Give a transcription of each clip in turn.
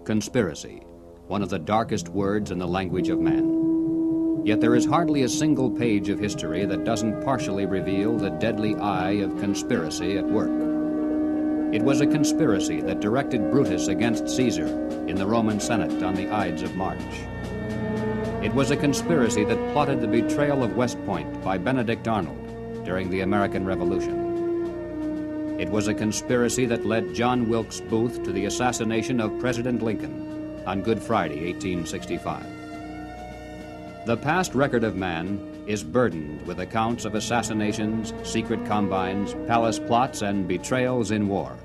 Conspiracy, one of the darkest words in the language of man. Yet there is hardly a single page of history that doesn't partially reveal the deadly eye of conspiracy at work. It was a conspiracy that directed Brutus against Caesar in the Roman Senate on the Ides of March. It was a conspiracy that plotted the betrayal of West Point by Benedict Arnold during the American Revolution. It was a conspiracy that led John Wilkes Booth to the assassination of President Lincoln on Good Friday, 1865. The past record of man is burdened with accounts of assassinations, secret combines, palace plots, and betrayals in war.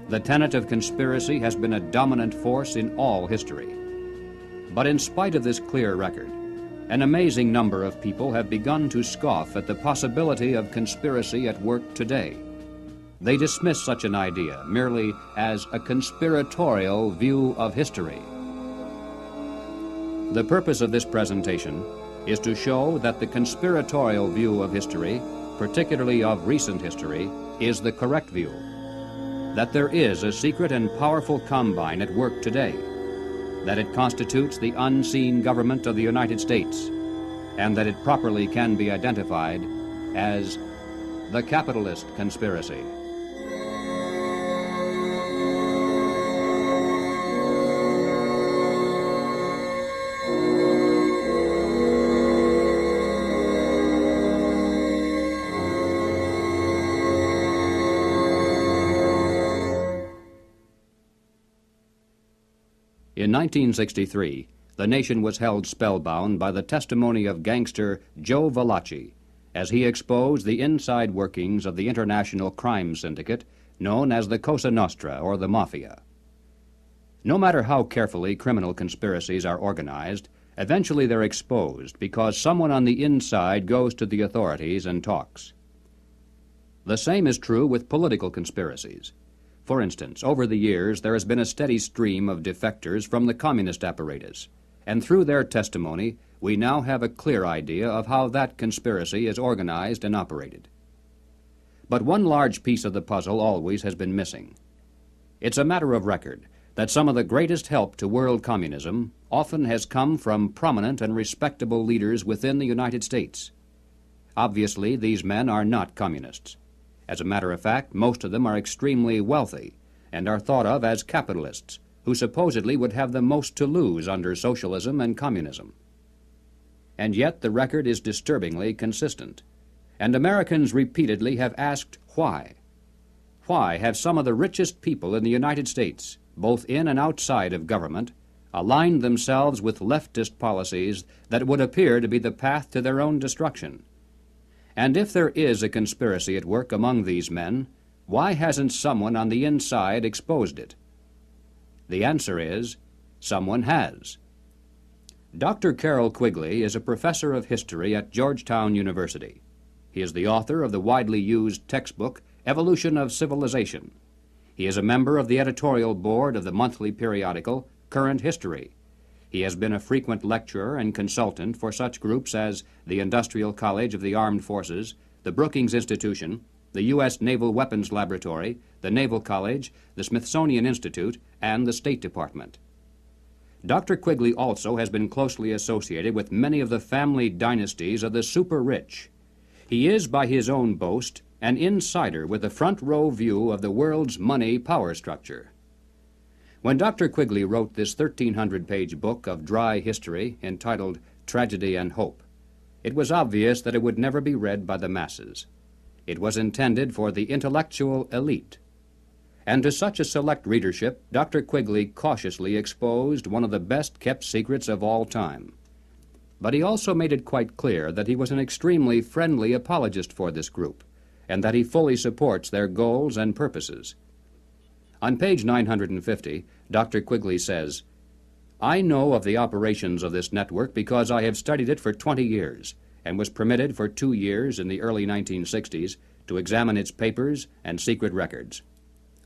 The tenet of conspiracy has been a dominant force in all history. But in spite of this clear record, an amazing number of people have begun to scoff at the possibility of conspiracy at work today. They dismiss such an idea merely as a conspiratorial view of history. The purpose of this presentation is to show that the conspiratorial view of history, particularly of recent history, is the correct view. That there is a secret and powerful combine at work today, that it constitutes the unseen government of the United States, and that it properly can be identified as the capitalist conspiracy. In 1963, the nation was held spellbound by the testimony of gangster Joe Valachi as he exposed the inside workings of the international crime syndicate known as the Cosa Nostra, or the Mafia. No matter how carefully criminal conspiracies are organized, eventually they're exposed because someone on the inside goes to the authorities and talks. The same is true with political conspiracies. For instance, over the years, there has been a steady stream of defectors from the communist apparatus, and through their testimony, we now have a clear idea of how that conspiracy is organized and operated. But one large piece of the puzzle always has been missing. It's a matter of record that some of the greatest help to world communism often has come from prominent and respectable leaders within the United States. Obviously, these men are not communists. As a matter of fact, most of them are extremely wealthy and are thought of as capitalists who supposedly would have the most to lose under socialism and communism. And yet the record is disturbingly consistent, and Americans repeatedly have asked why. Why have some of the richest people in the United States, both in and outside of government, aligned themselves with leftist policies that would appear to be the path to their own destruction? And if there is a conspiracy at work among these men, why hasn't someone on the inside exposed it? The answer is, someone has. Dr. Carroll Quigley is a professor of history at Georgetown University. He is the author of the widely used textbook, Evolution of Civilization. He is a member of the editorial board of the monthly periodical, Current History. He has been a frequent lecturer and consultant for such groups as the Industrial College of the Armed Forces, the Brookings Institution, the U.S. Naval Weapons Laboratory, the Naval College, the Smithsonian Institute, and the State Department. Dr. Quigley also has been closely associated with many of the family dynasties of the super-rich. He is, by his own boast, an insider with a front-row view of the world's money power structure. When Dr. Quigley wrote this 1,300-page book of dry history entitled Tragedy and Hope, it was obvious that it would never be read by the masses. It was intended for the intellectual elite. And to such a select readership, Dr. Quigley cautiously exposed one of the best-kept secrets of all time. But he also made it quite clear that he was an extremely friendly apologist for this group, and that he fully supports their goals and purposes. On page 950, Dr. Quigley says, "I know of the operations of this network because I have studied it for 20 years and was permitted for 2 years in the early 1960s to examine its papers and secret records.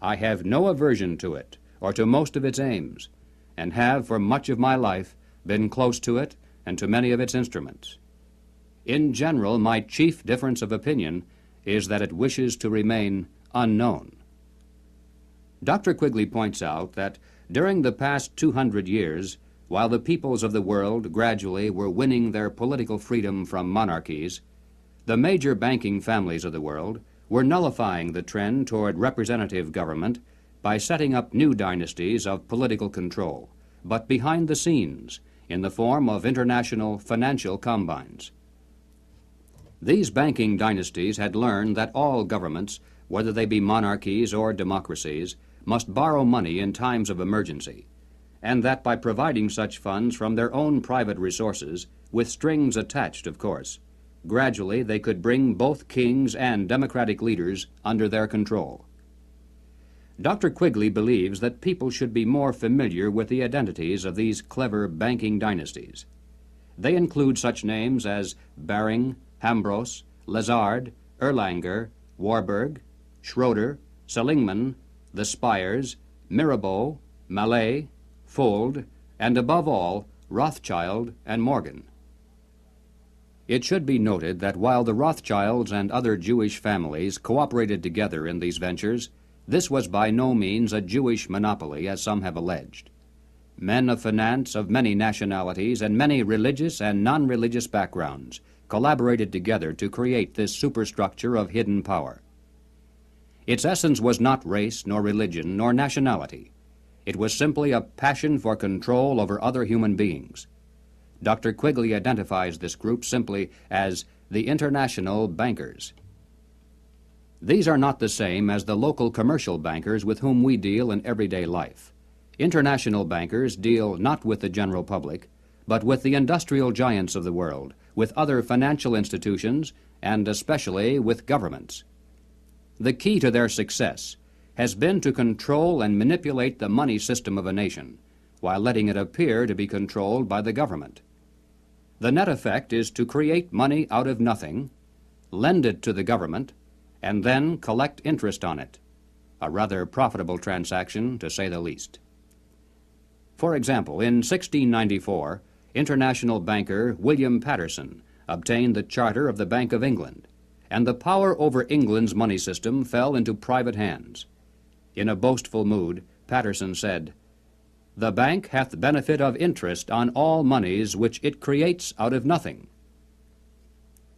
I have no aversion to it or to most of its aims, and have for much of my life been close to it and to many of its instruments. In general, my chief difference of opinion is that it wishes to remain unknown." Dr. Quigley points out that During the past 200 years, while the peoples of the world gradually were winning their political freedom from monarchies, the major banking families of the world were nullifying the trend toward representative government by setting up new dynasties of political control, but behind the scenes, in the form of international financial combines. These banking dynasties had learned that all governments, whether they be monarchies or democracies, must borrow money in times of emergency, and that by providing such funds from their own private resources, with strings attached, of course, gradually they could bring both kings and democratic leaders under their control. Dr. Quigley believes that people should be more familiar with the identities of these clever banking dynasties. They include such names as Baring, Hambros, Lazard, Erlanger, Warburg, Schroeder, Seligman, the Spires, Mirabeau, Mallet, Fuld, and above all, Rothschild and Morgan. It should be noted that while the Rothschilds and other Jewish families cooperated together in these ventures, this was by no means a Jewish monopoly, as some have alleged. Men of finance of many nationalities and many religious and non-religious backgrounds collaborated together to create this superstructure of hidden power. Its essence was not race, nor religion, nor nationality. It was simply a passion for control over other human beings. Dr. Quigley identifies this group simply as the international bankers. These are not the same as the local commercial bankers with whom we deal in everyday life. International bankers deal not with the general public, but with the industrial giants of the world, with other financial institutions, and especially with governments. The key to their success has been to control and manipulate the money system of a nation, while letting it appear to be controlled by the government. The net effect is to create money out of nothing, lend it to the government, and then collect interest on it, a rather profitable transaction, to say the least. For example, in 1694, international banker William Patterson obtained the charter of the Bank of England, and the power over England's money system fell into private hands. In a boastful mood, Patterson said, "The bank hath benefit of interest on all moneys which it creates out of nothing."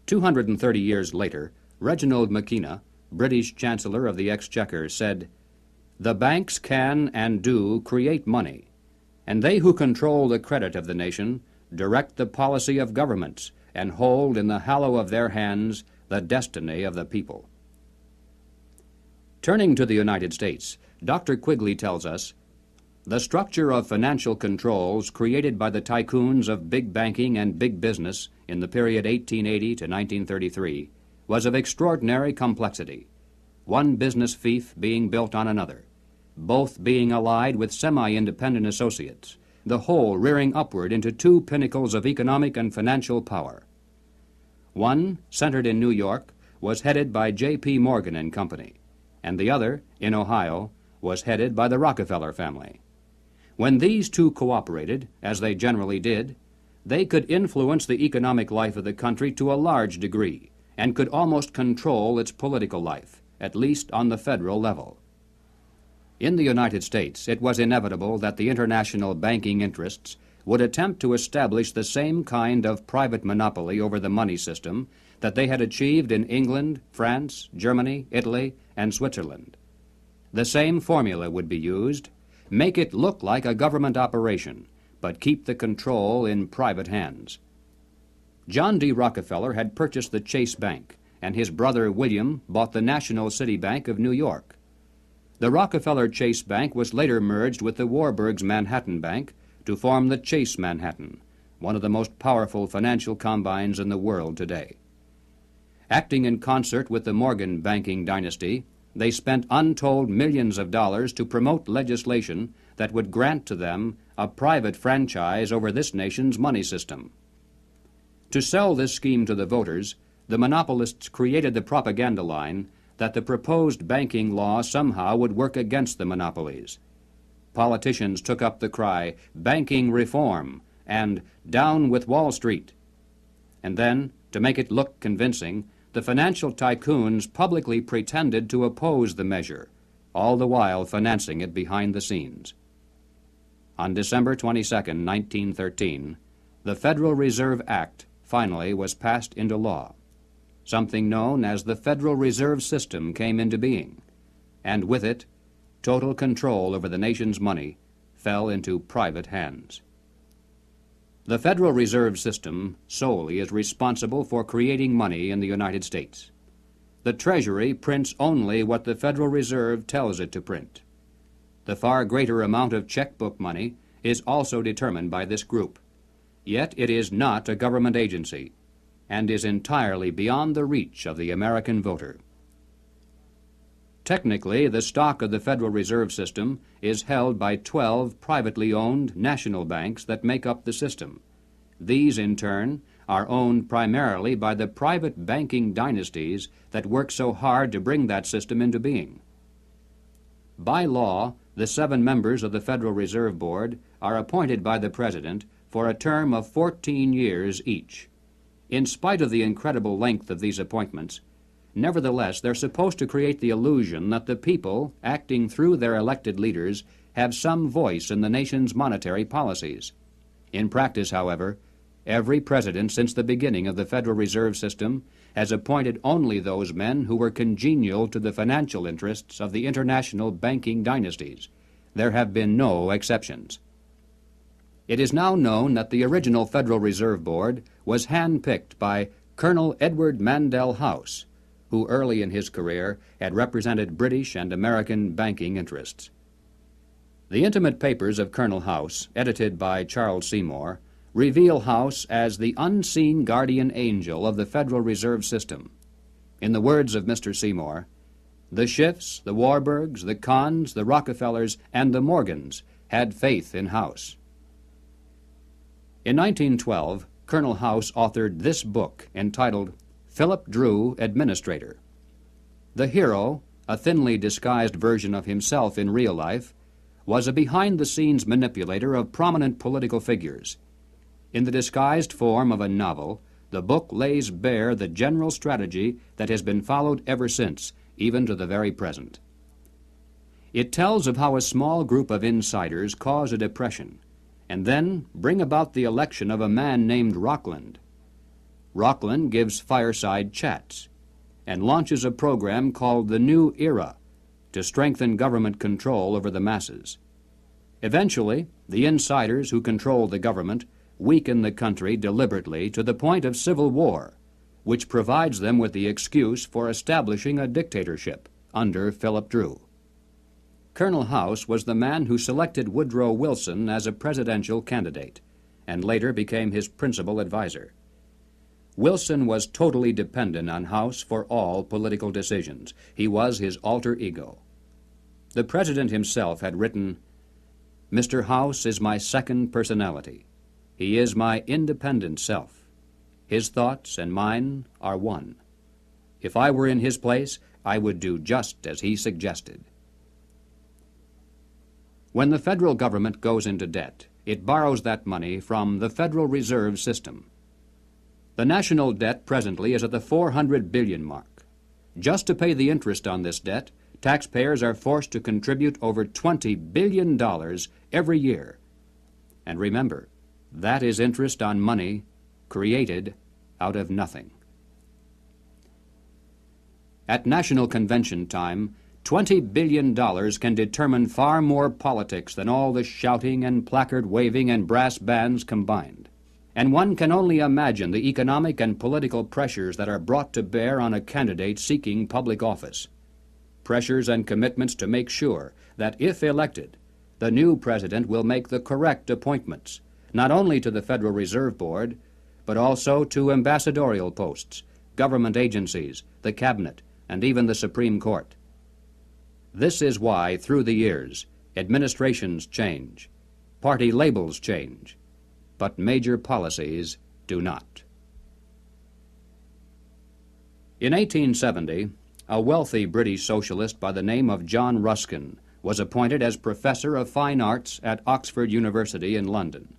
230 years later, Reginald Mackina, British Chancellor of the Exchequer, said, "The banks can and do create money, and they who control the credit of the nation direct the policy of governments and hold in the hollow of their hands the destiny of the people." Turning to the United States, Dr. Quigley tells us, "The structure of financial controls created by the tycoons of big banking and big business in the period 1880 to 1933 was of extraordinary complexity, one business fief being built on another, both being allied with semi-independent associates, the whole rearing upward into two pinnacles of economic and financial power. One, centered in New York, was headed by J.P. Morgan and Company, and the other, in Ohio, was headed by the Rockefeller family. When these two cooperated, as they generally did, they could influence the economic life of the country to a large degree, and could almost control its political life, at least on the federal level. In the United States, it was inevitable that the international banking interests would attempt to establish the same kind of private monopoly over the money system that they had achieved in England, France, Germany, Italy, and Switzerland. The same formula would be used: make it look like a government operation, but keep the control in private hands. John D. Rockefeller had purchased the Chase Bank, and his brother William bought the National City Bank of New York. The Rockefeller Chase Bank was later merged with the Warburg's Manhattan Bank to form the Chase Manhattan, one of the most powerful financial combines in the world today. Acting in concert with the Morgan banking dynasty, they spent untold millions of dollars to promote legislation that would grant to them a private franchise over this nation's money system. To sell this scheme to the voters, the monopolists created the propaganda line that the proposed banking law somehow would work against the monopolies. Politicians took up the cry, "Banking reform," and "Down with Wall Street." And then, to make it look convincing, the financial tycoons publicly pretended to oppose the measure, all the while financing it behind the scenes. On December 22, 1913, the Federal Reserve Act finally was passed into law. Something known as the Federal Reserve System came into being, and with it, total control over the nation's money fell into private hands. The Federal Reserve System solely is responsible for creating money in the United States. The Treasury prints only what the Federal Reserve tells it to print. The far greater amount of checkbook money is also determined by this group. Yet it is not a government agency and is entirely beyond the reach of the American voter. Technically, the stock of the Federal Reserve System is held by 12 privately owned national banks that make up the system. These, in turn, are owned primarily by the private banking dynasties that work so hard to bring that system into being. By law, the 7 members of the Federal Reserve Board are appointed by the President for a term of 14 years each. In spite of the incredible length of these appointments, nevertheless, they're supposed to create the illusion that the people, acting through their elected leaders, have some voice in the nation's monetary policies. In practice, however, every president since the beginning of the Federal Reserve System has appointed only those men who were congenial to the financial interests of the international banking dynasties. There have been no exceptions. It is now known that the original Federal Reserve Board was handpicked by Colonel Edward Mandell House, who early in his career had represented British and American banking interests. The intimate papers of Colonel House, edited by Charles Seymour, reveal House as the unseen guardian angel of the Federal Reserve System. In the words of Mr. Seymour, "The Schiffs, the Warburgs, the Kahns, the Rockefellers, and the Morgans had faith in House." In 1912, Colonel House authored this book entitled Philip Drew, Administrator. The hero, a thinly disguised version of himself in real life, was a behind-the-scenes manipulator of prominent political figures. In the disguised form of a novel, the book lays bare the general strategy that has been followed ever since, even to the very present. It tells of how a small group of insiders cause a depression, and then bring about the election of a man named Rockland. Rockland gives fireside chats and launches a program called the New Era to strengthen government control over the masses. Eventually, the insiders who control the government weaken the country deliberately to the point of civil war, which provides them with the excuse for establishing a dictatorship under Philip Drew. Colonel House was the man who selected Woodrow Wilson as a presidential candidate, and later became his principal advisor. Wilson was totally dependent on House for all political decisions. He was his alter ego. The president himself had written, "Mr. House is my second personality. He is my independent self. His thoughts and mine are one. If I were in his place, I would do just as he suggested." When the federal government goes into debt, it borrows that money from the Federal Reserve System. The national debt presently is at the 400 billion mark. Just to pay the interest on this debt, taxpayers are forced to contribute over $20 billion every year. And remember, that is interest on money created out of nothing. At National Convention time, $20 billion can determine far more politics than all the shouting and placard-waving and brass bands combined. And one can only imagine the economic and political pressures that are brought to bear on a candidate seeking public office. Pressures and commitments to make sure that, if elected, the new president will make the correct appointments, not only to the Federal Reserve Board, but also to ambassadorial posts, government agencies, the cabinet, and even the Supreme Court. This is why, through the years, administrations change, party labels change, but major policies do not. In 1870, a wealthy British socialist by the name of John Ruskin was appointed as Professor of Fine Arts at Oxford University in London.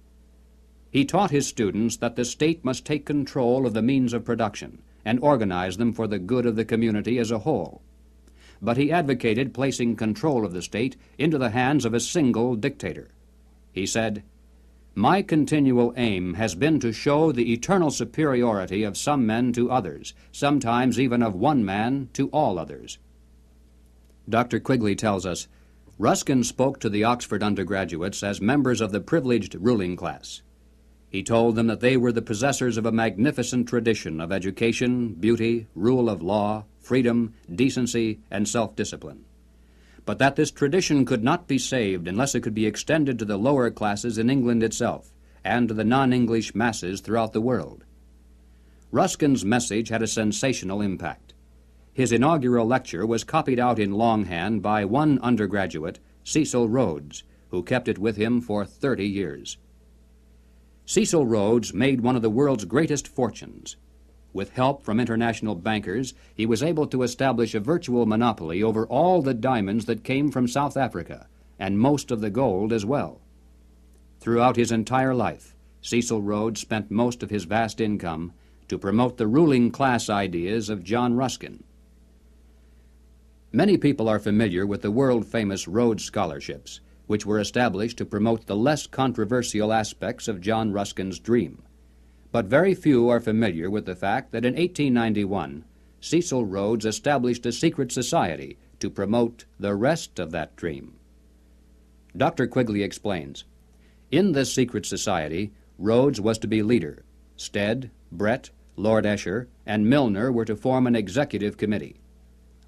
He taught his students that the state must take control of the means of production and organize them for the good of the community as a whole. But he advocated placing control of the state into the hands of a single dictator. He said, "My continual aim has been to show the eternal superiority of some men to others, sometimes even of one man to all others." Dr. Quigley tells us, Ruskin spoke to the Oxford undergraduates as members of the privileged ruling class. He told them that they were the possessors of a magnificent tradition of education, beauty, rule of law, freedom, decency, and self-discipline, but that this tradition could not be saved unless it could be extended to the lower classes in England itself and to the non-English masses throughout the world. Ruskin's message had a sensational impact. His inaugural lecture was copied out in longhand by one undergraduate, Cecil Rhodes, who kept it with him for 30 years. Cecil Rhodes made one of the world's greatest fortunes. With help from international bankers, he was able to establish a virtual monopoly over all the diamonds that came from South Africa, and most of the gold as well. Throughout his entire life, Cecil Rhodes spent most of his vast income to promote the ruling class ideas of John Ruskin. Many people are familiar with the world-famous Rhodes Scholarships, which were established to promote the less controversial aspects of John Ruskin's dream. But very few are familiar with the fact that in 1891, Cecil Rhodes established a secret society to promote the rest of that dream. Dr. Quigley explains, in this secret society, Rhodes was to be leader. Stead, Brett, Lord Esher, and Milner were to form an executive committee.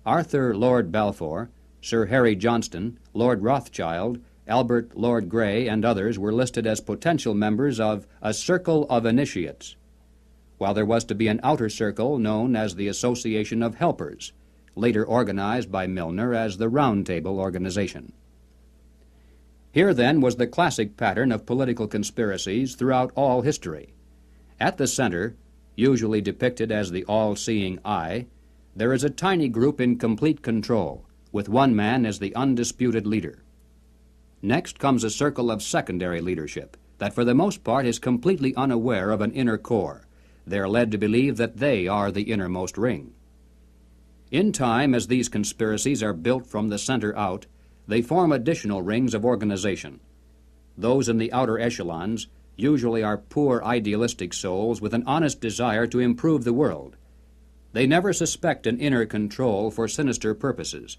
Arthur Lord Balfour, Sir Harry Johnston, Lord Rothschild, Albert Lord Grey, and others were listed as potential members of a circle of initiates, while there was to be an outer circle known as the Association of Helpers, later organized by Milner as the Round Table Organization. Here, then, was the classic pattern of political conspiracies throughout all history. At the center, usually depicted as the all-seeing eye, there is a tiny group in complete control, with one man as the undisputed leader. Next comes a circle of secondary leadership that for the most part is completely unaware of an inner core. They are led to believe that they are the innermost ring. In time, as these conspiracies are built from the center out, they form additional rings of organization. Those in the outer echelons usually are poor idealistic souls with an honest desire to improve the world. They never suspect an inner control for sinister purposes,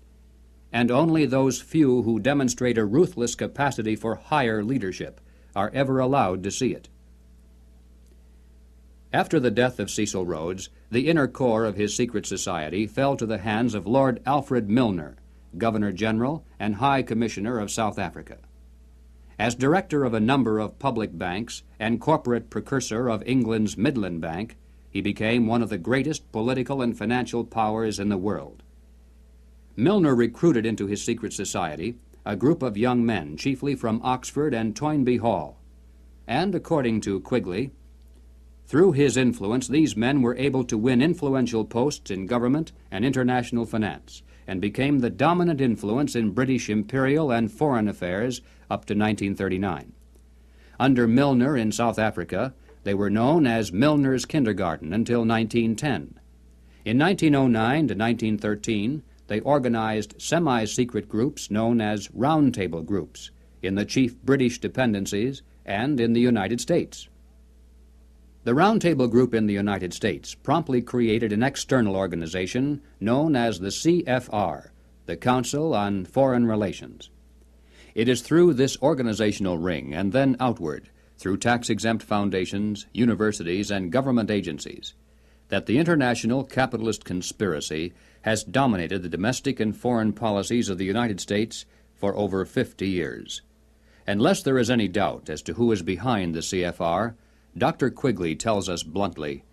and only those few who demonstrate a ruthless capacity for higher leadership are ever allowed to see it. After the death of Cecil Rhodes, the inner core of his secret society fell to the hands of Lord Alfred Milner, Governor-General and High Commissioner of South Africa. As director of a number of public banks and corporate precursor of England's Midland Bank, he became one of the greatest political and financial powers in the world. Milner recruited into his secret society a group of young men, chiefly from Oxford and Toynbee Hall. And according to Quigley, through his influence, these men were able to win influential posts in government and international finance, and became the dominant influence in British imperial and foreign affairs up to 1939. Under Milner in South Africa, they were known as Milner's Kindergarten until 1910. In 1909 to 1913, they organized semi-secret groups known as Round Table groups in the chief British dependencies and in the United States. The Round Table group in the United States promptly created an external organization known as the CFR, the Council on Foreign Relations. It is through this organizational ring and then outward, through tax-exempt foundations, universities, and government agencies, that the international capitalist conspiracy has dominated the domestic and foreign policies of the United States for over 50 years. Unless there is any doubt as to who is behind the CFR, Dr. Quigley tells us bluntly,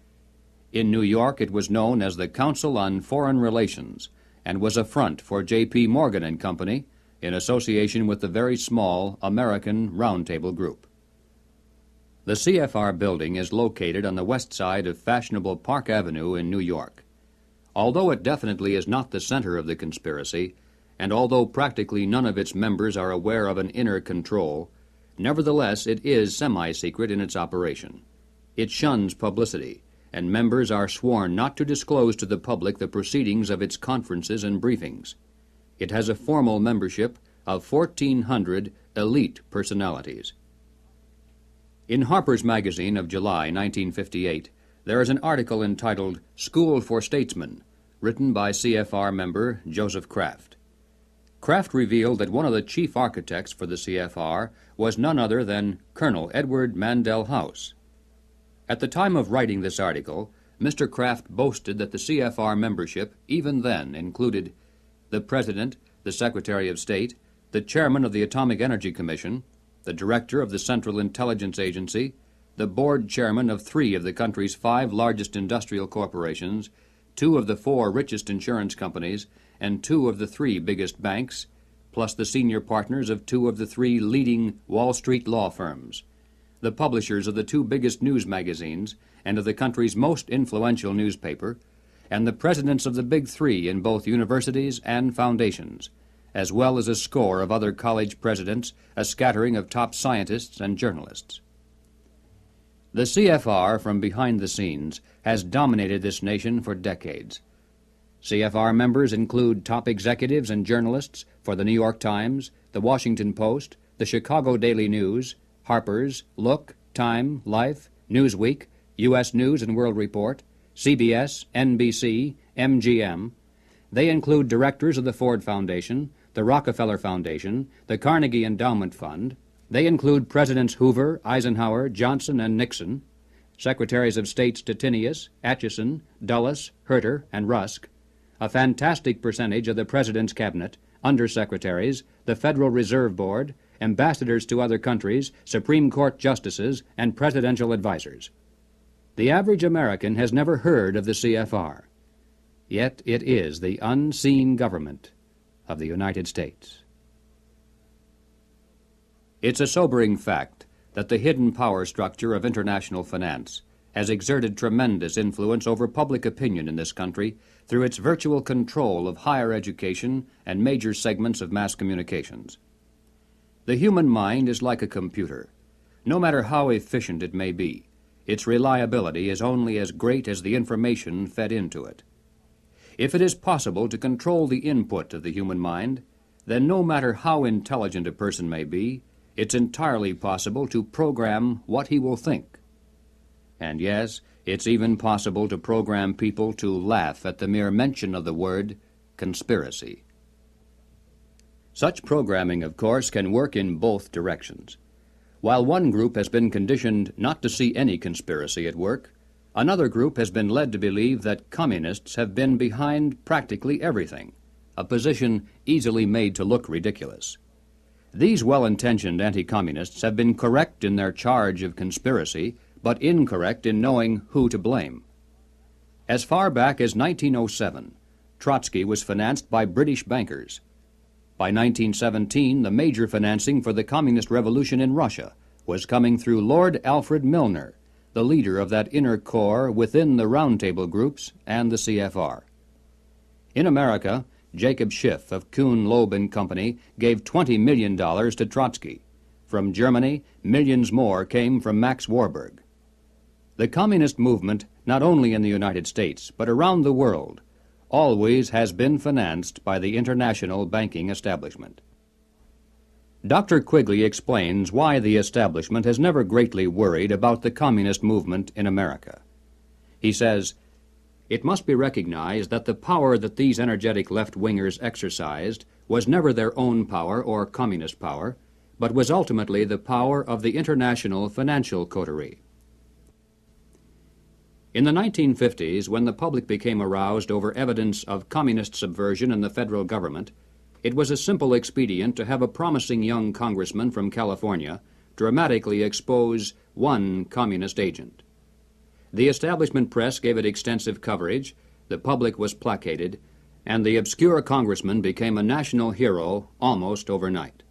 in New York it was known as the Council on Foreign Relations and was a front for J.P. Morgan and Company in association with the very small American Round Table Group. The CFR building is located on the west side of fashionable Park Avenue in New York. Although it definitely is not the center of the conspiracy, and although practically none of its members are aware of an inner control, nevertheless it is semi-secret in its operation. It shuns publicity, and members are sworn not to disclose to the public the proceedings of its conferences and briefings. It has a formal membership of 1,400 elite personalities. In Harper's Magazine of July 1958, there is an article entitled School for Statesmen, written by CFR member Joseph Kraft. Kraft revealed that one of the chief architects for the CFR was none other than Colonel Edward Mandell House. At the time of writing this article, Mr. Kraft boasted that the CFR membership even then included the President, the Secretary of State, the Chairman of the Atomic Energy Commission, the Director of the Central Intelligence Agency, the Board Chairman of 3 of the country's 5 largest industrial corporations, 2 of the 4 richest insurance companies, and 2 of the 3 biggest banks, plus the senior partners of 2 of the 3 leading Wall Street law firms, the publishers of the 2 biggest news magazines and of the country's most influential newspaper, and the presidents of the Big 3 in both universities and foundations, as well as a score of other college presidents, a scattering of top scientists and journalists. The CFR, from behind the scenes, has dominated this nation for decades. CFR members include top executives and journalists for the New York Times, the Washington Post, the Chicago Daily News, Harper's, Look, Time, Life, Newsweek, U.S. News and World Report, CBS, NBC, MGM. They include directors of the Ford Foundation, the Rockefeller Foundation, the Carnegie Endowment Fund. They include Presidents Hoover, Eisenhower, Johnson, and Nixon, Secretaries of State Stettinius, Atchison, Dulles, Herter, and Rusk, a fantastic percentage of the President's Cabinet, undersecretaries, the Federal Reserve Board, ambassadors to other countries, Supreme Court justices, and presidential advisers. The average American has never heard of the CFR, yet it is the unseen government of the United States. It's a sobering fact that the hidden power structure of international finance has exerted tremendous influence over public opinion in this country through its virtual control of higher education and major segments of mass communications. The human mind is like a computer. No matter how efficient it may be, its reliability is only as great as the information fed into it. If it is possible to control the input of the human mind, then no matter how intelligent a person may be, it's entirely possible to program what he will think. And yes, it's even possible to program people to laugh at the mere mention of the word conspiracy. Such programming, of course, can work in both directions. While one group has been conditioned not to see any conspiracy at work, another group has been led to believe that communists have been behind practically everything, a position easily made to look ridiculous. These well-intentioned anti-communists have been correct in their charge of conspiracy, but incorrect in knowing who to blame. As far back as 1907, Trotsky was financed by British bankers. By 1917, the major financing for the communist revolution in Russia was coming through Lord Alfred Milner, the leader of that inner core within the Roundtable groups and the CFR. In America, Jacob Schiff of Kuhn, Loeb and Company gave $20 million to Trotsky. From Germany, millions more came from Max Warburg. The communist movement, not only in the United States, but around the world, always has been financed by the international banking establishment. Dr. Quigley explains why the establishment has never greatly worried about the communist movement in America. He says, "It must be recognized that the power that these energetic left-wingers exercised was never their own power or communist power, but was ultimately the power of the international financial coterie." In the 1950s, when the public became aroused over evidence of communist subversion in the federal government, it was a simple expedient to have a promising young congressman from California dramatically expose one communist agent. The establishment press gave it extensive coverage, the public was placated, and the obscure congressman became a national hero almost overnight.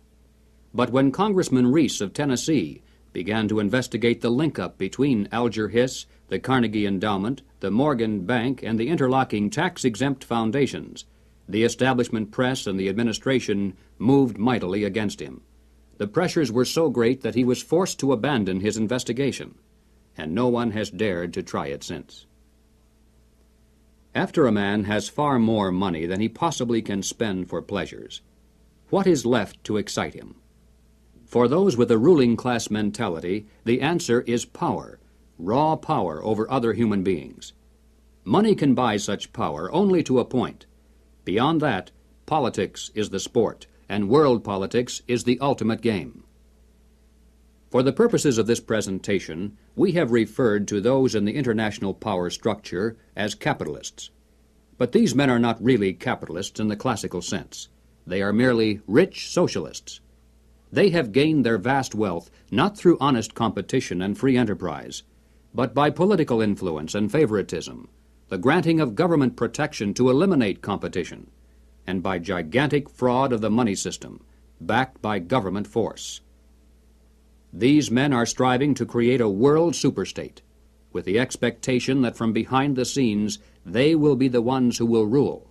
But when Congressman Reese of Tennessee began to investigate the link-up between Alger Hiss, the Carnegie Endowment, the Morgan Bank, and the interlocking tax-exempt foundations, the establishment press and the administration moved mightily against him. The pressures were so great that he was forced to abandon his investigation, and no one has dared to try it since. After a man has far more money than he possibly can spend for pleasures, what is left to excite him? For those with a ruling class mentality, the answer is power, raw power over other human beings. Money can buy such power only to a point. Beyond that, politics is the sport, and world politics is the ultimate game. For the purposes of this presentation, we have referred to those in the international power structure as capitalists. But these men are not really capitalists in the classical sense. They are merely rich socialists. They have gained their vast wealth not through honest competition and free enterprise, but by political influence and favoritism, the granting of government protection to eliminate competition, and by gigantic fraud of the money system, backed by government force. These men are striving to create a world superstate, with the expectation that from behind the scenes they will be the ones who will rule.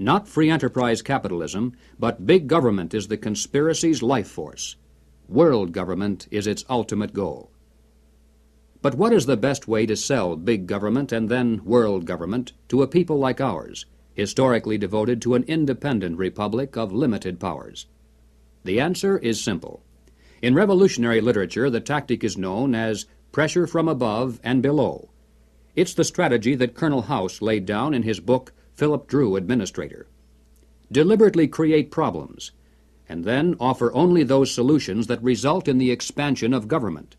Not free enterprise capitalism, but big government is the conspiracy's life force. World government is its ultimate goal. But what is the best way to sell big government and then world government to a people like ours, historically devoted to an independent republic of limited powers? The answer is simple. In revolutionary literature, the tactic is known as pressure from above and below. It's the strategy that Colonel House laid down in his book, Philip Drew, Administrator. Deliberately create problems, and then offer only those solutions that result in the expansion of government.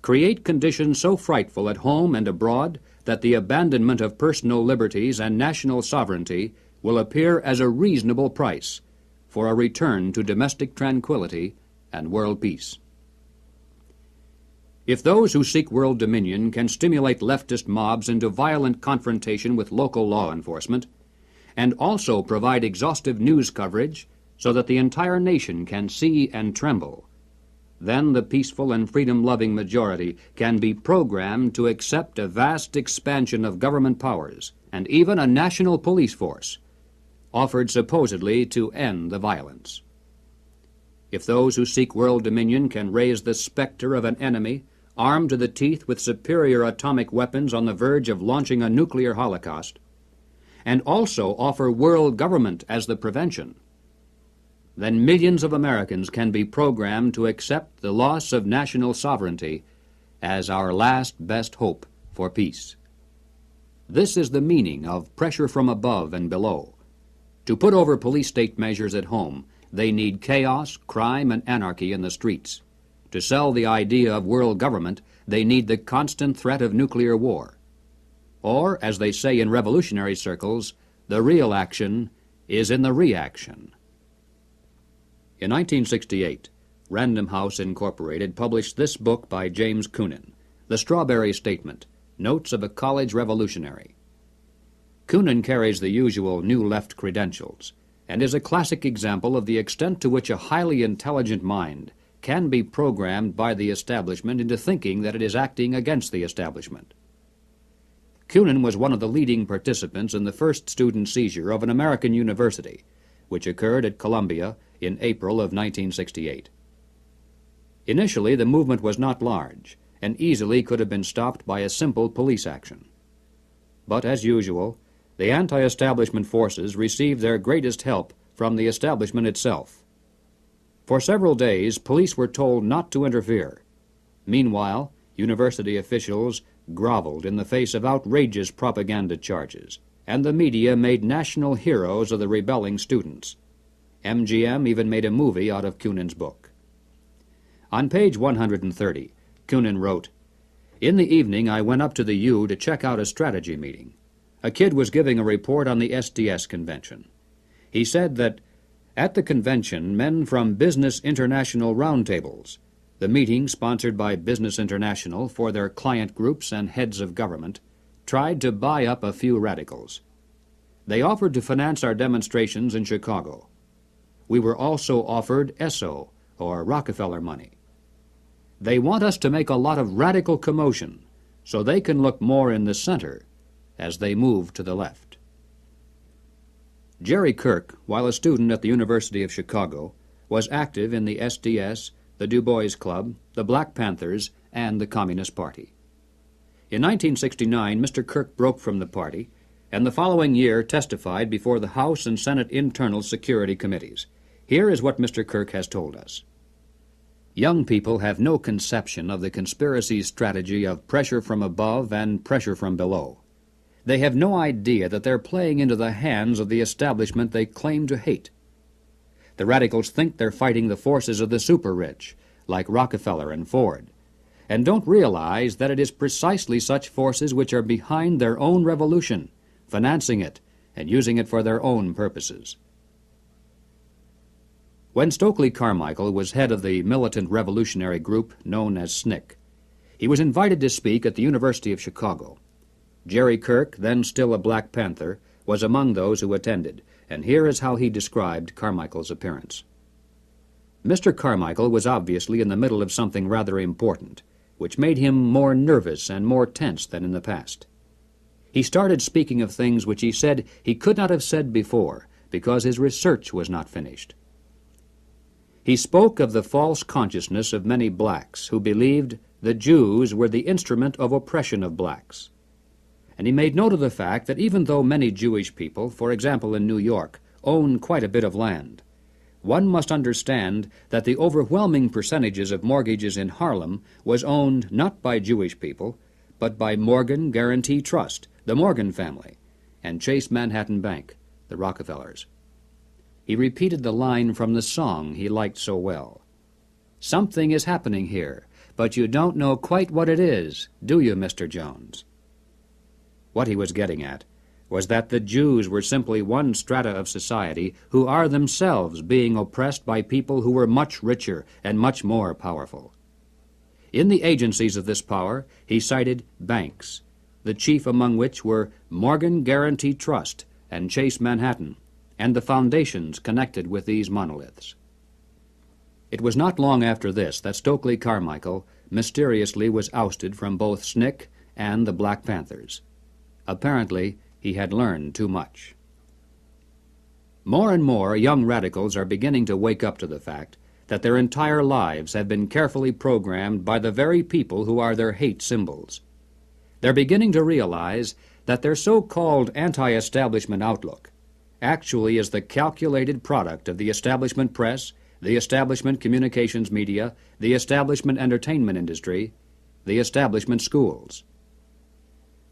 Create conditions so frightful at home and abroad that the abandonment of personal liberties and national sovereignty will appear as a reasonable price for a return to domestic tranquility and world peace. If those who seek world dominion can stimulate leftist mobs into violent confrontation with local law enforcement, and also provide exhaustive news coverage so that the entire nation can see and tremble, then the peaceful and freedom-loving majority can be programmed to accept a vast expansion of government powers and even a national police force, offered supposedly to end the violence. If those who seek world dominion can raise the specter of an enemy armed to the teeth with superior atomic weapons on the verge of launching a nuclear holocaust, and also offer world government as the prevention, then millions of Americans can be programmed to accept the loss of national sovereignty as our last best hope for peace. This is the meaning of pressure from above and below. To put over police-state measures at home, they need chaos, crime, and anarchy in the streets. To sell the idea of world government, they need the constant threat of nuclear war. Or, as they say in revolutionary circles, the real action is in the reaction. In 1968, Random House Incorporated published this book by James Coonan, The Strawberry Statement, Notes of a College Revolutionary. Coonan carries the usual New Left credentials and is a classic example of the extent to which a highly intelligent mind can be programmed by the establishment into thinking that it is acting against the establishment. Coonan was one of the leading participants in the first student seizure of an American university, which occurred at Columbia in April of 1968. Initially, the movement was not large and easily could have been stopped by a simple police action. But as usual, the anti-establishment forces received their greatest help from the establishment itself. For several days, police were told not to interfere. Meanwhile, university officials groveled in the face of outrageous propaganda charges, and the media made national heroes of the rebelling students. MGM even made a movie out of Coonan's book. On page 130, Coonan wrote, "In the evening I went up to the U to check out a strategy meeting. A kid was giving a report on the SDS convention. He said that at the convention, men from Business International roundtables, the meeting sponsored by Business International for their client groups and heads of government, tried to buy up a few radicals. They offered to finance our demonstrations in Chicago. We were also offered ESSO, or Rockefeller money. They want us to make a lot of radical commotion so they can look more in the center as they move to the left." Jerry Kirk, while a student at the University of Chicago, was active in the SDS, the Du Bois Club, the Black Panthers, and the Communist Party. In 1969, Mr. Kirk broke from the party, and the following year testified before the House and Senate Internal Security Committees. Here is what Mr. Kirk has told us. Young people have no conception of the conspiracy's strategy of pressure from above and pressure from below. They have no idea that they're playing into the hands of the establishment they claim to hate. The radicals think they're fighting the forces of the super-rich, like Rockefeller and Ford, and don't realize that it is precisely such forces which are behind their own revolution, financing it and using it for their own purposes. When Stokely Carmichael was head of the militant revolutionary group known as SNCC, he was invited to speak at the University of Chicago. Jerry Kirk, then still a Black Panther, was among those who attended, and here is how he described Carmichael's appearance. Mr. Carmichael was obviously in the middle of something rather important, which made him more nervous and more tense than in the past. He started speaking of things which he said he could not have said before because his research was not finished. He spoke of the false consciousness of many blacks who believed the Jews were the instrument of oppression of blacks. And he made note of the fact that even though many Jewish people, for example in New York, own quite a bit of land, one must understand that the overwhelming percentages of mortgages in Harlem was owned not by Jewish people, but by Morgan Guarantee Trust, the Morgan family, and Chase Manhattan Bank, the Rockefellers. He repeated the line from the song he liked so well. "Something is happening here, but you don't know quite what it is, do you, Mr. Jones?" What he was getting at was that the Jews were simply one strata of society who are themselves being oppressed by people who were much richer and much more powerful. In the agencies of this power, he cited banks, the chief among which were Morgan Guarantee Trust and Chase Manhattan, and the foundations connected with these monoliths. It was not long after this that Stokely Carmichael mysteriously was ousted from both SNCC and the Black Panthers. Apparently, he had learned too much. More and more young radicals are beginning to wake up to the fact that their entire lives have been carefully programmed by the very people who are their hate symbols. They're beginning to realize that their so-called anti-establishment outlook actually is the calculated product of the establishment press, the establishment communications media, the establishment entertainment industry, the establishment schools.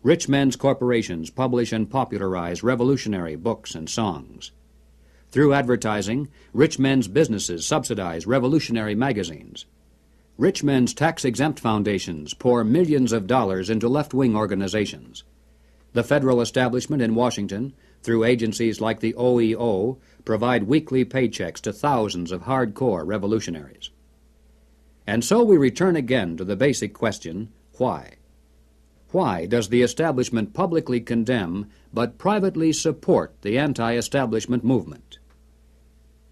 Rich men's corporations publish and popularize revolutionary books and songs. Through advertising, rich men's businesses subsidize revolutionary magazines. Rich men's tax-exempt foundations pour millions of dollars into left-wing organizations. The federal establishment in Washington, through agencies like the OEO, provide weekly paychecks to thousands of hardcore revolutionaries. And so we return again to the basic question, why? Why does the establishment publicly condemn but privately support the anti-establishment movement?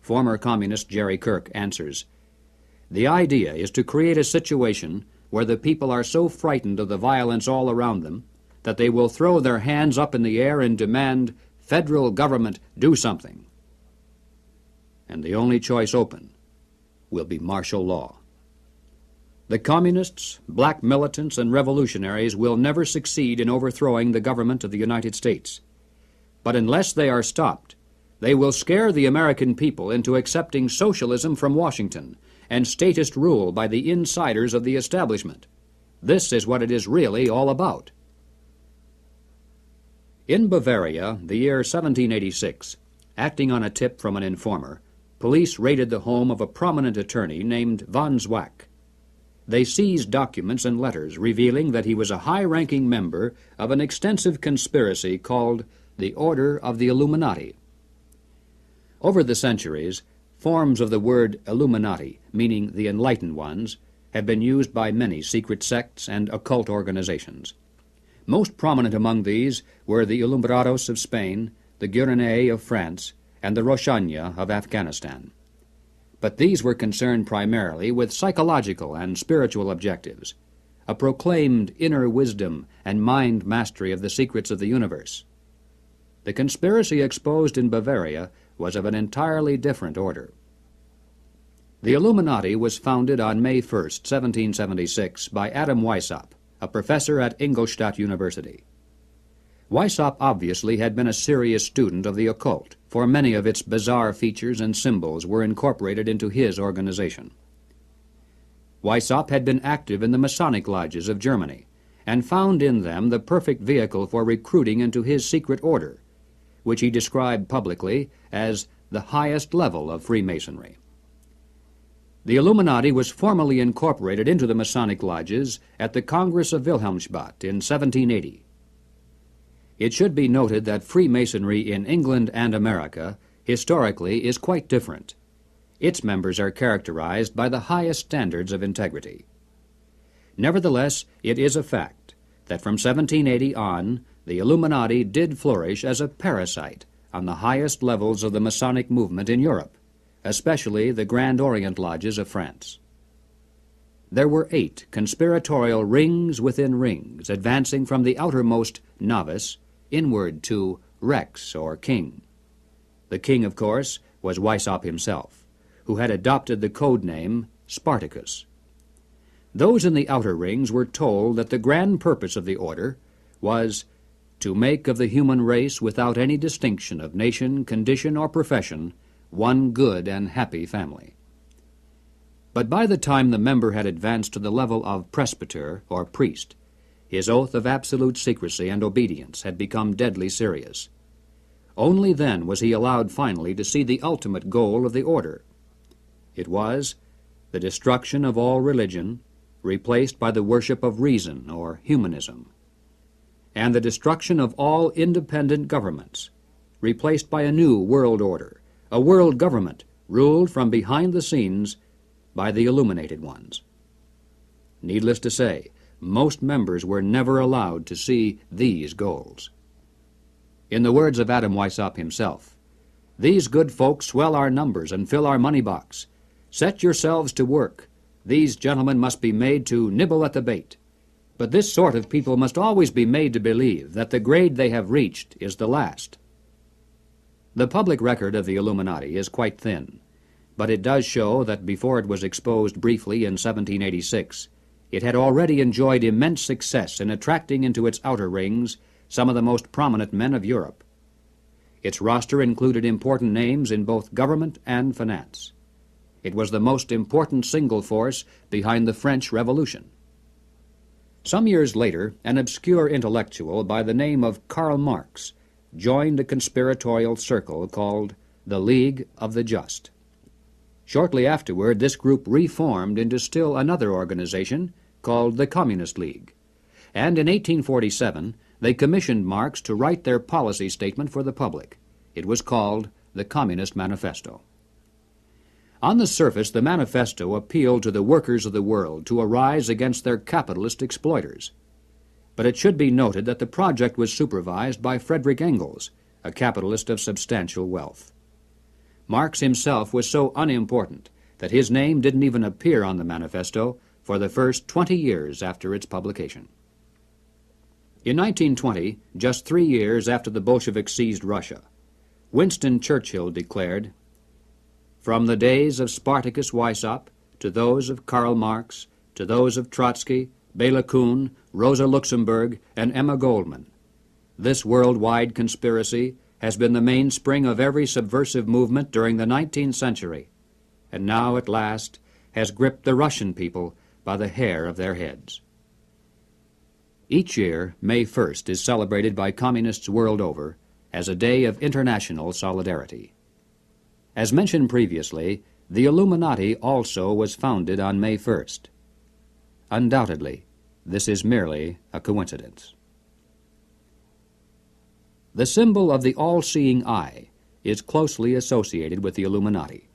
Former communist Jerry Kirk answers, "The idea is to create a situation where the people are so frightened of the violence all around them that they will throw their hands up in the air and demand, 'Federal government, do something.' And the only choice open will be martial law. The communists, black militants, and revolutionaries will never succeed in overthrowing the government of the United States. But unless they are stopped, they will scare the American people into accepting socialism from Washington and statist rule by the insiders of the establishment. This is what it is really all about." In Bavaria, the year 1786, acting on a tip from an informer, police raided the home of a prominent attorney named von Zwack. They seized documents and letters revealing that he was a high-ranking member of an extensive conspiracy called the Order of the Illuminati. Over the centuries, forms of the word Illuminati, meaning the enlightened ones, have been used by many secret sects and occult organizations. Most prominent among these were the Alumbrados of Spain, the Gueronnais of France, and the Roshania of Afghanistan. But these were concerned primarily with psychological and spiritual objectives, a proclaimed inner wisdom and mind mastery of the secrets of the universe. The conspiracy exposed in Bavaria was of an entirely different order. The Illuminati was founded on May 1st, 1776, by Adam Weishaupt, a professor at Ingolstadt University. Weishaupt obviously had been a serious student of the occult, for many of its bizarre features and symbols were incorporated into his organization. Weishaupt had been active in the Masonic lodges of Germany and found in them the perfect vehicle for recruiting into his secret order, which he described publicly as the highest level of Freemasonry. The Illuminati was formally incorporated into the Masonic lodges at the Congress of Wilhelmsbad in 1780. It should be noted that Freemasonry in England and America historically is quite different. Its members are characterized by the highest standards of integrity. Nevertheless, it is a fact that from 1780 on, the Illuminati did flourish as a parasite on the highest levels of the Masonic movement in Europe, especially the Grand Orient lodges of France. There were 8 conspiratorial rings within rings, advancing from the outermost novice inward to Rex, or king. The king, of course, was Weishaupt himself, who had adopted the code name Spartacus. Those in the outer rings were told that the grand purpose of the order was to make of the human race, without any distinction of nation, condition, or profession, one good and happy family. But by the time the member had advanced to the level of presbyter, or priest, his oath of absolute secrecy and obedience had become deadly serious. Only then was he allowed finally to see the ultimate goal of the order. It was the destruction of all religion, replaced by the worship of reason, or humanism, and the destruction of all independent governments, replaced by a new world order, a world government ruled from behind the scenes by the illuminated ones. Needless to say, most members were never allowed to see these goals. In the words of Adam Weishaupt himself, "These good folks swell our numbers and fill our money box. Set yourselves to work. These gentlemen must be made to nibble at the bait. But this sort of people must always be made to believe that the grade they have reached is the last." The public record of the Illuminati is quite thin, but it does show that before it was exposed briefly in 1786, it had already enjoyed immense success in attracting into its outer rings some of the most prominent men of Europe. Its roster included important names in both government and finance. It was the most important single force behind the French Revolution. Some years later, an obscure intellectual by the name of Karl Marx joined a conspiratorial circle called the League of the Just. Shortly afterward, this group reformed into still another organization called the Communist League, and in 1847 they commissioned Marx to write their policy statement for the public. It was called the Communist Manifesto. On the surface, the manifesto appealed to the workers of the world to arise against their capitalist exploiters. But it should be noted that the project was supervised by Friedrich Engels, a capitalist of substantial wealth. Marx himself was so unimportant that his name didn't even appear on the manifesto for the first 20 years after its publication. In 1920, just 3 years after the Bolsheviks seized Russia, Winston Churchill declared, "From the days of Spartacus Weishaupt to those of Karl Marx, to those of Trotsky, Bela Kun, Rosa Luxemburg, and Emma Goldman, this worldwide conspiracy has been the mainspring of every subversive movement during the 19th century, and now at last has gripped the Russian people by the hair of their heads." Each year, May 1st is celebrated by communists world over as a day of international solidarity. As mentioned previously, the Illuminati also was founded on May 1st. Undoubtedly, this is merely a coincidence. The symbol of the all-seeing eye is closely associated with the Illuminati.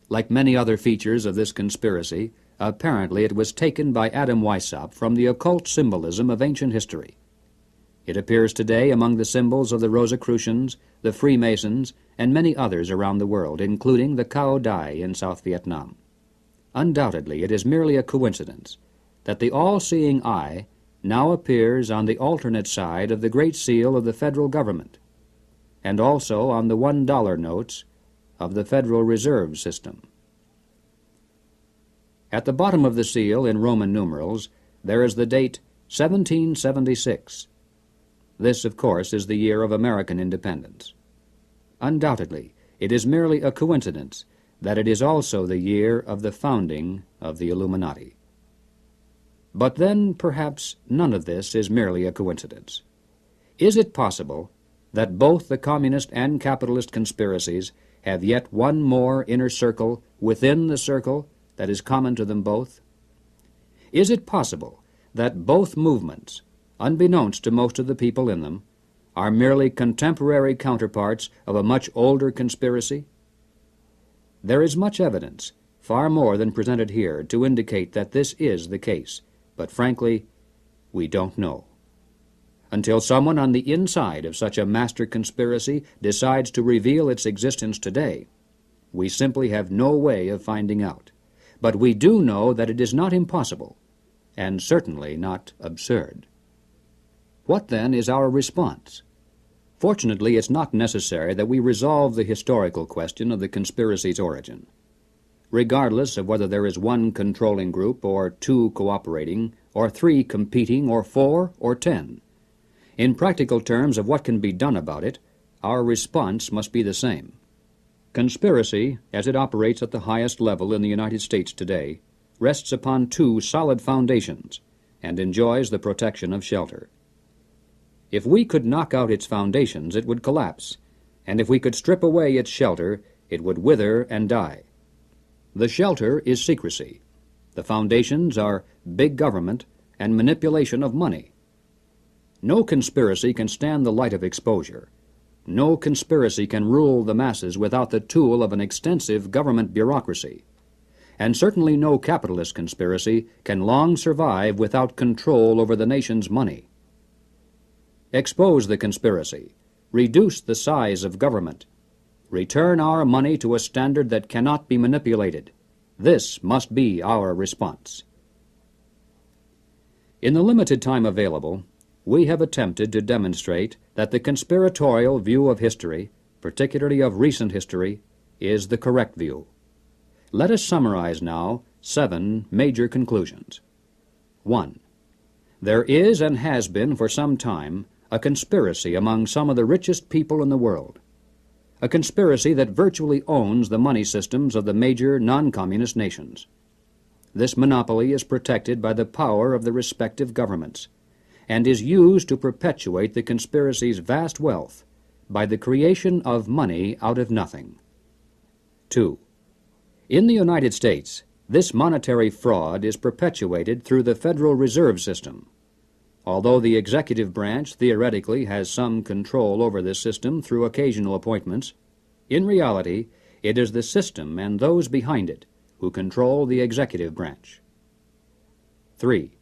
Like many other features of this conspiracy, apparently it was taken by Adam Weishaupt from the occult symbolism of ancient history. It appears today among the symbols of the Rosicrucians, the Freemasons, and many others around the world, including the Cao Dai in South Vietnam. Undoubtedly, it is merely a coincidence that the all-seeing eye now appears on the alternate side of the Great Seal of the federal government, and also on the $1 notes of the Federal Reserve System. At the bottom of the seal, in Roman numerals, there is the date 1776. This, of course, is the year of American independence. Undoubtedly, it is merely a coincidence that it is also the year of the founding of the Illuminati. But then, perhaps, none of this is merely a coincidence. Is it possible that both the communist and capitalist conspiracies have yet one more inner circle within the circle that is common to them both? Is it possible that both movements, unbeknownst to most of the people in them, are merely contemporary counterparts of a much older conspiracy? There is much evidence, far more than presented here, to indicate that this is the case, but frankly, we don't know. Until someone on the inside of such a master conspiracy decides to reveal its existence today, we simply have no way of finding out. But we do know that it is not impossible, and certainly not absurd. What then is our response? Fortunately, it's not necessary that we resolve the historical question of the conspiracy's origin. Regardless of whether there is one controlling group, or two cooperating, or three competing, or 4, or 10, in practical terms of what can be done about it, our response must be the same. Conspiracy, as it operates at the highest level in the United States today, rests upon two solid foundations and enjoys the protection of shelter. If we could knock out its foundations, it would collapse, and if we could strip away its shelter, it would wither and die. The shelter is secrecy. The foundations are big government and manipulation of money. No conspiracy can stand the light of exposure. No conspiracy can rule the masses without the tool of an extensive government bureaucracy. And certainly no capitalist conspiracy can long survive without control over the nation's money. Expose the conspiracy. Reduce the size of government. Return our money to a standard that cannot be manipulated. This must be our response. In the limited time available, we have attempted to demonstrate that the conspiratorial view of history, particularly of recent history, is the correct view. Let us summarize now 7 major conclusions. 1. There is and has been for some time a conspiracy among some of the richest people in the world, a conspiracy that virtually owns the money systems of the major non-communist nations. This monopoly is protected by the power of the respective governments, and is used to perpetuate the conspiracy's vast wealth by the creation of money out of nothing. 2. In the United States, this monetary fraud is perpetuated through the Federal Reserve System. Although the executive branch theoretically has some control over this system through occasional appointments, in reality it is the system and those behind it who control the executive branch. 3.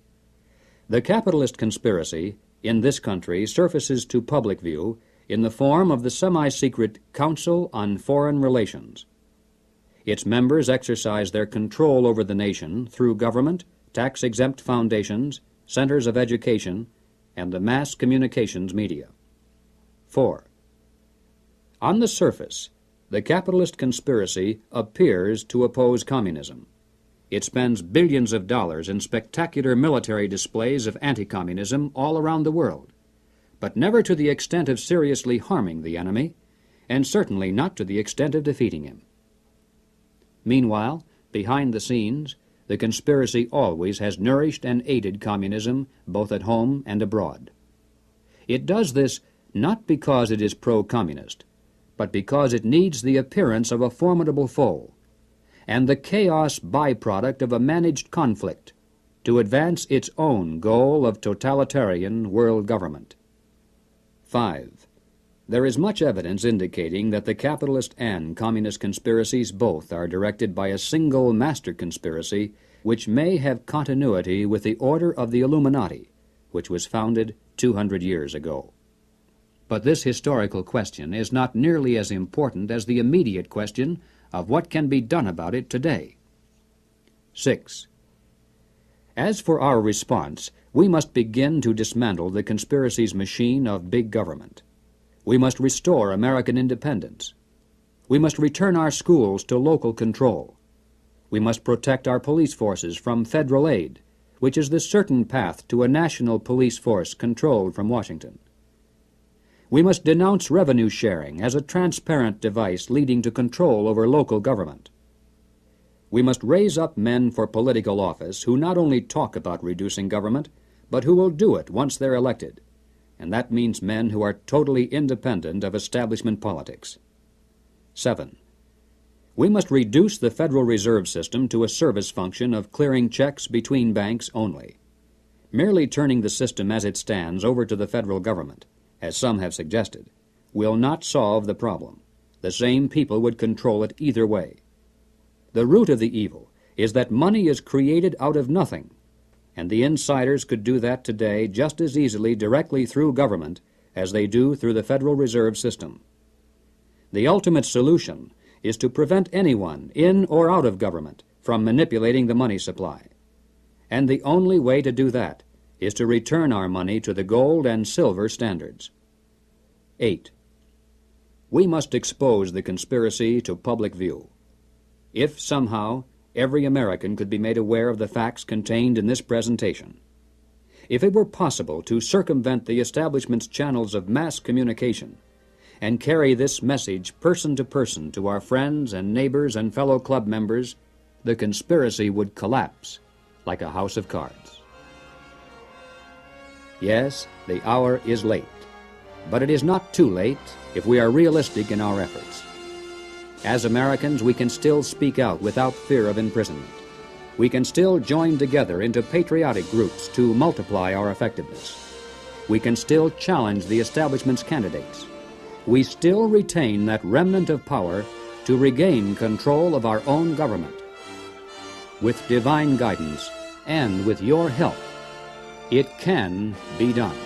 The capitalist conspiracy in this country surfaces to public view in the form of the semi-secret Council on Foreign Relations. Its members exercise their control over the nation through government, tax-exempt foundations, centers of education, and the mass communications media. 4. On the surface, the capitalist conspiracy appears to oppose communism. It spends billions of dollars in spectacular military displays of anti-communism all around the world, but never to the extent of seriously harming the enemy, and certainly not to the extent of defeating him. Meanwhile, behind the scenes, the conspiracy always has nourished and aided communism both at home and abroad. It does this not because it is pro-communist, but because it needs the appearance of a formidable foe and the chaos byproduct of a managed conflict to advance its own goal of totalitarian world government. 5. There is much evidence indicating that the capitalist and communist conspiracies both are directed by a single master conspiracy which may have continuity with the order of the Illuminati, which was founded 200 years ago. But this historical question is not nearly as important as the immediate question of what can be done about it today. 6. As for our response, we must begin to dismantle the conspiracy's machine of big government. We must restore American independence. We must return our schools to local control. We must protect our police forces from federal aid, which is the certain path to a national police force controlled from Washington. We must denounce revenue sharing as a transparent device leading to control over local government. We must raise up men for political office who not only talk about reducing government, but who will do it once they're elected. And that means men who are totally independent of establishment politics. 7. We must reduce the Federal Reserve System to a service function of clearing checks between banks only. Merely turning the system as it stands over to the federal government, as some have suggested, will not solve the problem. The same people would control it either way. The root of the evil is that money is created out of nothing, and the insiders could do that today just as easily directly through government as they do through the Federal Reserve System. The ultimate solution is to prevent anyone, in or out of government, from manipulating the money supply. And the only way to do that is to return our money to the gold and silver standards. 8. We must expose the conspiracy to public view. If somehow every American could be made aware of the facts contained in this presentation, if it were possible to circumvent the establishment's channels of mass communication and carry this message person to person to our friends and neighbors and fellow club members, the conspiracy would collapse like a house of cards. Yes, the hour is late, but it is not too late if we are realistic in our efforts. As Americans, we can still speak out without fear of imprisonment. We can still join together into patriotic groups to multiply our effectiveness. We can still challenge the establishment's candidates. We still retain that remnant of power to regain control of our own government. With divine guidance and with your help, it can be done.